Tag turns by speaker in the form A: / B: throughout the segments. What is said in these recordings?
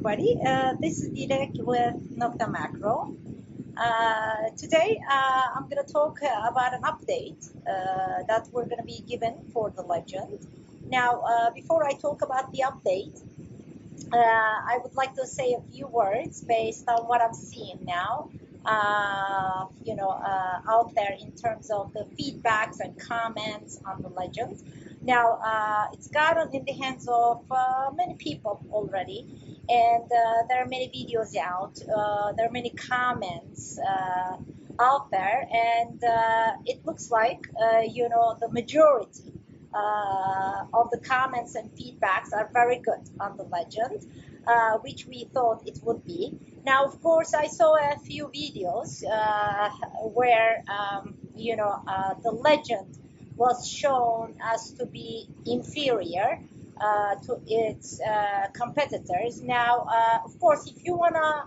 A: everybody. This is Dilek with Nokta Makro. Today, I'm going to talk about an update that we're going to be given for the legend. Now, before I talk about the update, I would like to say a few words based on what I'm seeing now, out there in terms of the feedbacks and comments on the legend. Now, it's gotten in the hands of many people already, and there are many videos out. There are many comments out there, and it looks like, the majority of the comments and feedbacks are very good on the legend, which we thought it would be. Now, of course, I saw a few videos where, the legend was shown as to be inferior to its competitors. Now, of course, if you want to,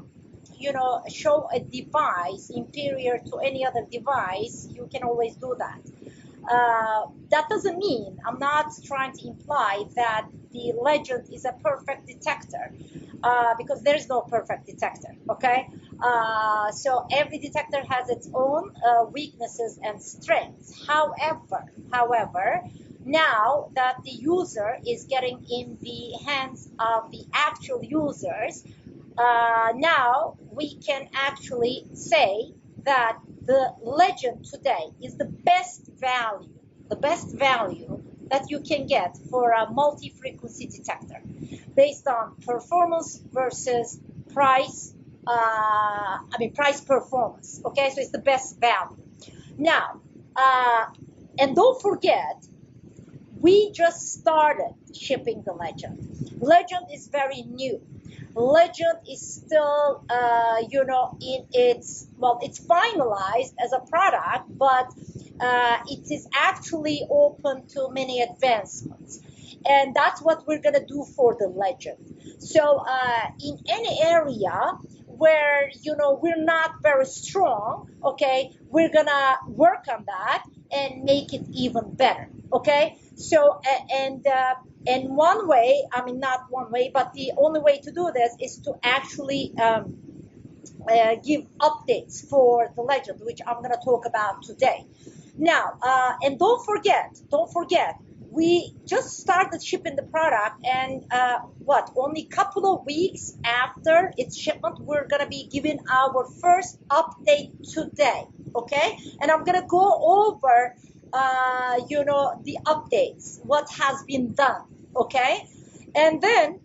A: show a device inferior to any other device, you can always do that. That doesn't mean, I'm not trying to imply that the legend is a perfect detector, because there's no perfect detector, okay? So every detector has its own weaknesses and strengths. However, now that the user is getting in the hands of the actual users, now we can actually say that the legend today is the best value that you can get for a multi-frequency detector based on performance versus price, price performance, okay? So it's the best value. Now, and don't forget, we just started shipping the legend. Legend is very new. Legend is still, it's finalized as a product, but it is actually open to many advancements. And that's what we're going to do for the legend. So in any area where, we're not very strong, okay, we're going to work on that and make it even better, okay? So, and one way, not one way, but the only way to do this is to actually give updates for the legend, which I'm going to talk about today. Now, and don't forget, we just started shipping the product, and only a couple of weeks after its shipment, we're going to be giving our first update today, okay? And I'm going to go over the updates, what has been done, okay? And then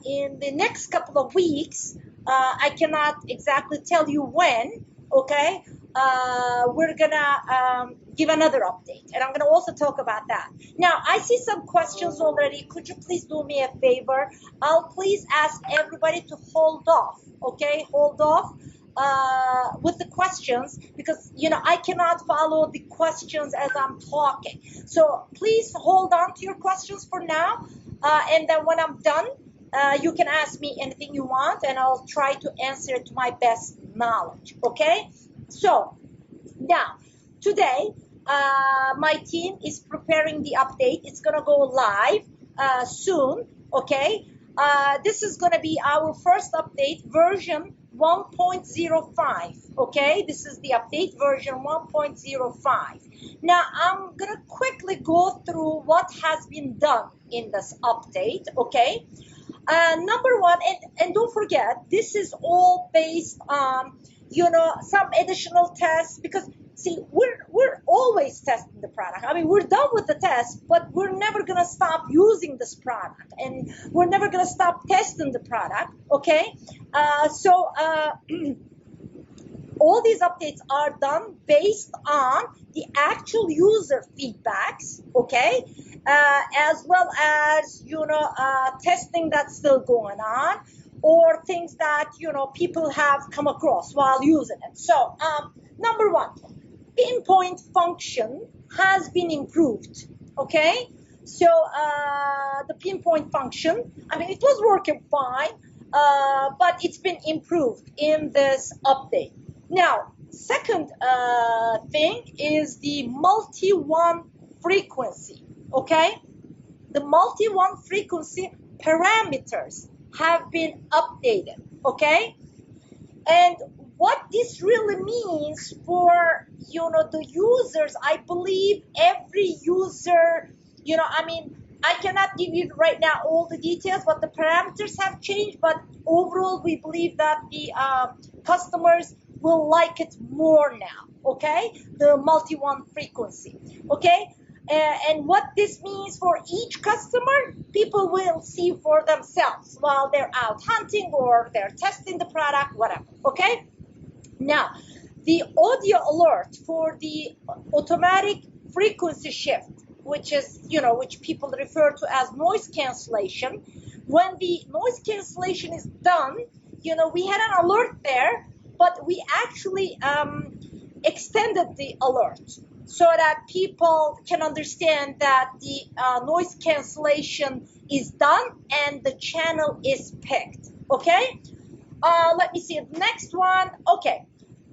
A: in the next couple of weeks, I cannot exactly tell you when, okay? We're gonna give another update, and I'm gonna also talk about that. Now, I see some questions already. Could you please do me a favor? I'll please ask everybody to hold off, okay? Hold off with the questions, because I cannot follow the questions as I'm talking. So please hold on to your questions for now, and then when I'm done, you can ask me anything you want, and I'll try to answer it to my best knowledge, okay? So now today my team is preparing the update. It's gonna go live soon, okay? This is gonna be our first update, version 1.05, okay? This is the update version 1.05. Now, I'm going to quickly go through what has been done in this update, okay? Number one, and don't forget, this is all based on, some additional tests, because, see, we're always testing the product. We're done with the test, but we're never going to stop using this product, and we're never going to stop testing the product, okay? All these updates are done based on the actual user feedbacks, okay? As well as, testing that's still going on, or things that, people have come across while using it. So, number one, pinpoint function has been improved, okay? So, the pinpoint function, it was working fine, but it's been improved in this update. Now, second thing is the multi-1 frequency, okay? The multi-1 frequency parameters have been updated, okay? And what this really means for, the users, I believe every user, I mean, I cannot give you right now all the details, but the parameters have changed. But overall, we believe that the customers will like it more now, okay? The multi-one frequency, okay? And what this means for each customer, people will see for themselves while they're out hunting or they're testing the product, whatever, okay? Now, the audio alert for the automatic frequency shift, which is, which people refer to as noise cancellation. When the noise cancellation is done, we had an alert there, but we actually extended the alert so that people can understand that the noise cancellation is done and the channel is picked, okay? Let me see the next one. Okay,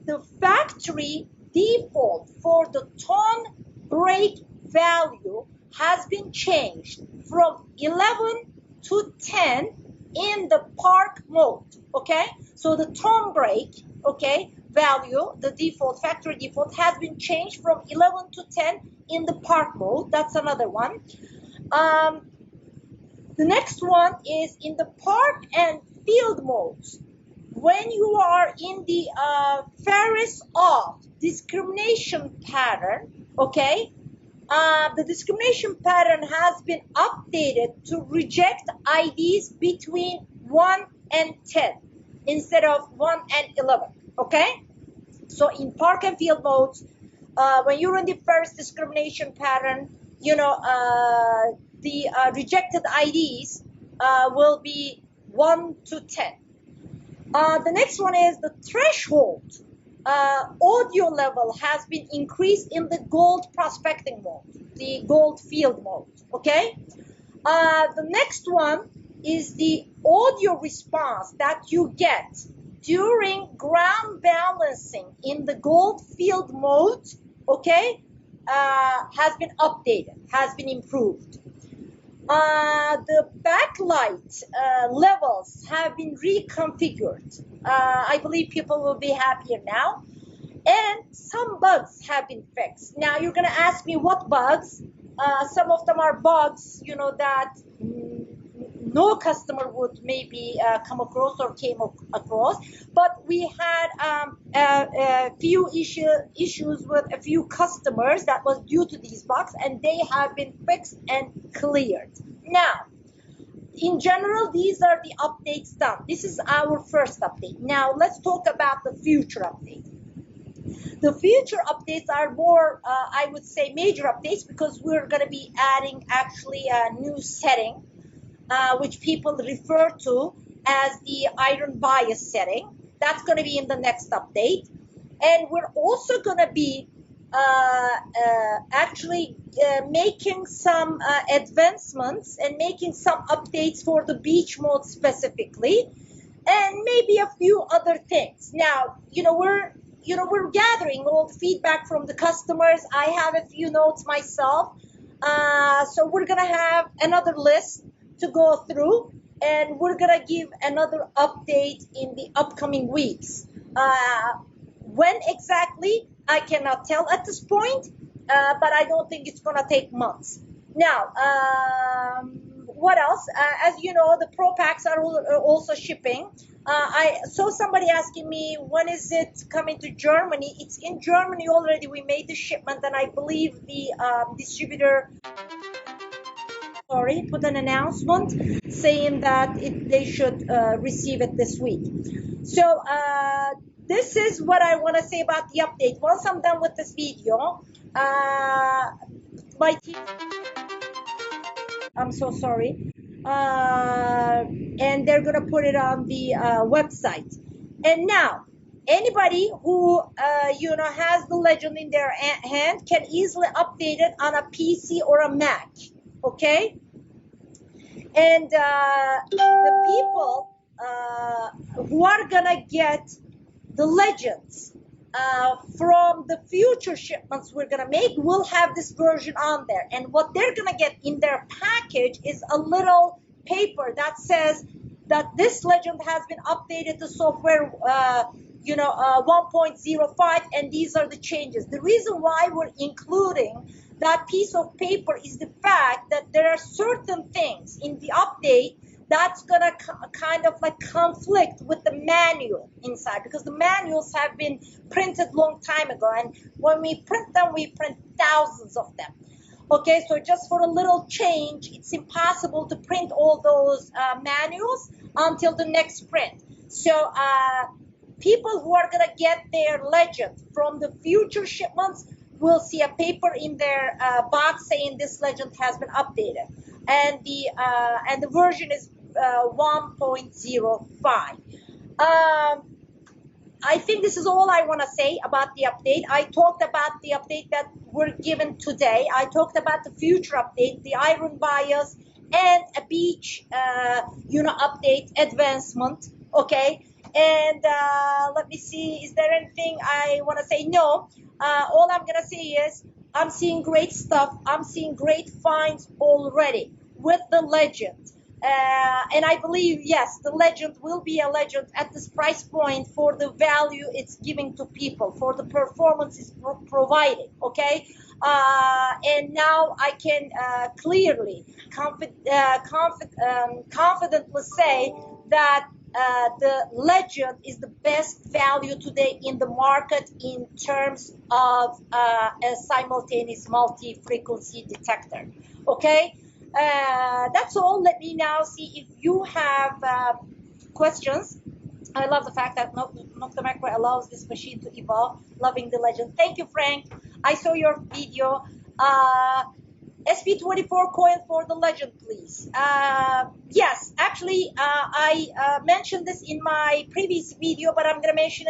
A: the factory default for the tone break value has been changed from 11 to 10 in the park mode, okay? So the tone break, okay, value, the default, factory default, has been changed from 11 to 10 in the park mode. That's another one. The next one is in the park and field modes. When you are in the Ferris off discrimination pattern, okay, the discrimination pattern has been updated to reject IDs between 1 and 10 instead of 1 and 11, okay? So in park and field modes, when you're in the first discrimination pattern, the rejected IDs will be 1 to 10. The next one is the threshold audio level has been increased in the gold prospecting mode, the gold field mode, okay? The next one is the audio response that you get during ground balancing in the gold field mode, okay, has been updated, has been improved. The backlight levels have been reconfigured. I believe people will be happier now. And some bugs have been fixed. Now you're going to ask me what bugs. Some of them are bugs, that no customer would maybe come across or came across. But we had a few issues with a few customers that was due to these bugs, and they have been fixed and cleared. Now, in general, these are the updates done. This is our first update. Now, let's talk about the future update. The future updates are more, I would say, major updates, because we're going to be adding actually a new setting, which people refer to as the iron bias setting. That's going to be in the next update. And we're also going to be actually making some advancements and making some updates for the beach mode specifically, and maybe a few other things. Now, we're gathering all the feedback from the customers. I have a few notes myself. So we're going to have another list to go through, and we're going to give another update in the upcoming weeks. When exactly, I cannot tell at this point, but I don't think it's going to take months. Now, what else? As you know, the Pro Packs are also shipping. I saw somebody asking me, when is it coming to Germany? It's in Germany already. We made the shipment, and I believe the distributor put an announcement saying that they should receive it this week. So this is what I want to say about the update. Once I'm done with this video, my team, I'm so sorry, and they're going to put it on the website. And now, anybody who has the Legend in their hand can easily update it on a PC or a Mac, okay? And the people who are going to get the Legends from the future shipments we're going to make will have this version on there. And what they're going to get in their package is a little paper that says that this legend has been updated to software 1.05, and these are the changes. The reason why we're including that piece of paper is the fact that there are certain things in the update that's going to kind of like conflict with the manual inside, because the manuals have been printed long time ago, and when we print them, we print thousands of them. Okay, so just for a little change, it's impossible to print all those manuals until the next print. So people who are going to get their legend from the future shipments will see a paper in their box saying this legend has been updated, and the version is 1.05. I think this is all I want to say about the update. I talked about the update that we're given today. I talked about the future update, the iron bias, and a beach, update advancement. Okay, and let me see. Is there anything I want to say? No. All I'm gonna say is I'm seeing great stuff. I'm seeing great finds already with the legend. And I believe, yes, the legend will be a legend at this price point for the value it's giving to people, for the performance it's providing, okay? And now I can clearly, confidently say that the legend is the best value today in the market in terms of a simultaneous multi-frequency detector, okay? That's all. Let me now see if you have questions. I love the fact that Nokta Makro allows this machine to evolve. Loving the legend. Thank you, Frank. I saw your video. SP24 coil for the legend, please. Yes, actually, I mentioned this in my previous video, but I'm going to mention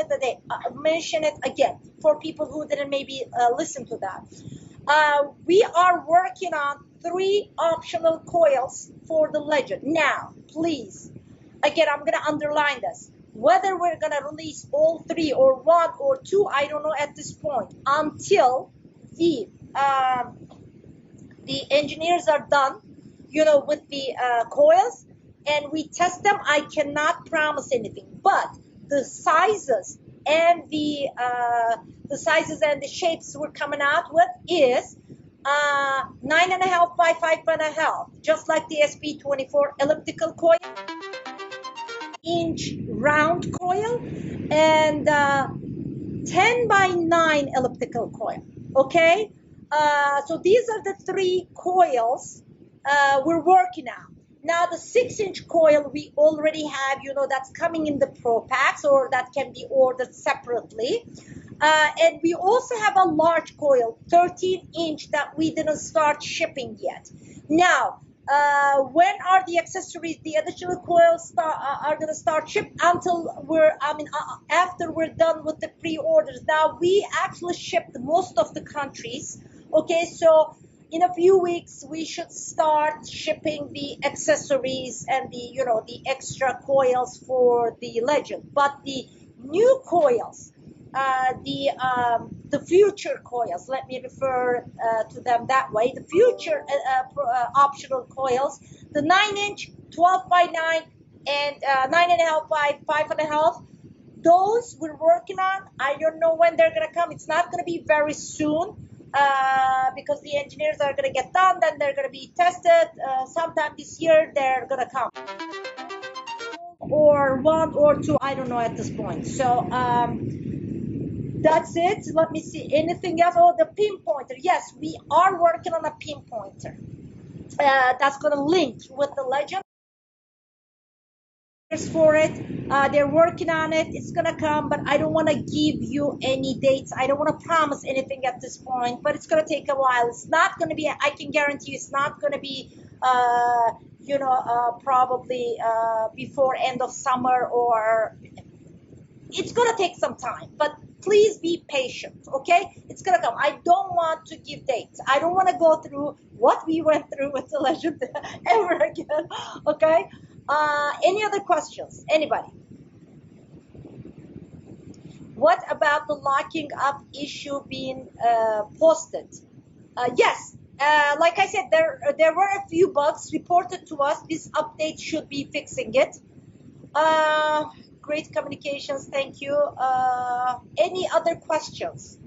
A: it again for people who didn't maybe listen to that. We are working on 3 optional coils for the legend. Now, please, again, I'm going to underline this. Whether we're going to release all 3 or 1 or 2, I don't know at this point, until the engineers are done, with the coils, and we test them. I cannot promise anything, but the sizes and the shapes we're coming out with is 9.5 by 5.5, just like the SP24 elliptical coil, inch round coil, and 10 by 9 elliptical coil. Okay, so these are the 3 coils we're working on. Now the 6-inch coil we already have, that's coming in the Pro Packs, or that can be ordered separately. And we also have a large coil, 13-inch, that we didn't start shipping yet. Now, when are the accessories, the additional coils are going to start ship? Until after we're done with the pre-orders. Now, we actually shipped most of the countries. Okay, so in a few weeks, we should start shipping the accessories and the extra coils for the legend. But the new coils, the future coils, let me refer to them that way, the future optional coils, the 9-inch, 12 by 9, and 9.5 by 5.5, those we're working on. I don't know when they're going to come. It's not going to be very soon, because the engineers are going to get done, then they're going to be tested. Sometime this year they're going to come, or 1 or 2, I don't know at this point. So that's it. Let me see. Anything else? Oh, the pinpointer. Yes, we are working on a pinpointer. That's going to link with the legend. For it, they're working on it. It's going to come, but I don't want to give you any dates. I don't want to promise anything at this point, but it's going to take a while. It's not going to be, I can guarantee you, it's not going to be, probably before end of summer, or it's going to take some time, but please be patient, okay? It's going to come. I don't want to give dates. I don't want to go through what we went through with the legend ever again, okay? Any other questions? Anybody? What about the locking up issue being posted? Yes, like I said, there were a few bugs reported to us. This update should be fixing it. Great communications. Thank you. Any other questions?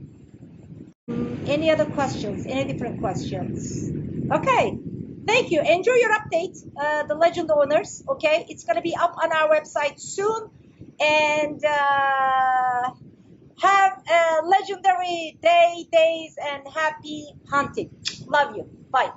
A: Any other questions? Any different questions? Okay. Thank you. Enjoy your update, the Legend owners. Okay. It's going to be up on our website soon. And have a legendary days, and happy hunting. Love you. Bye.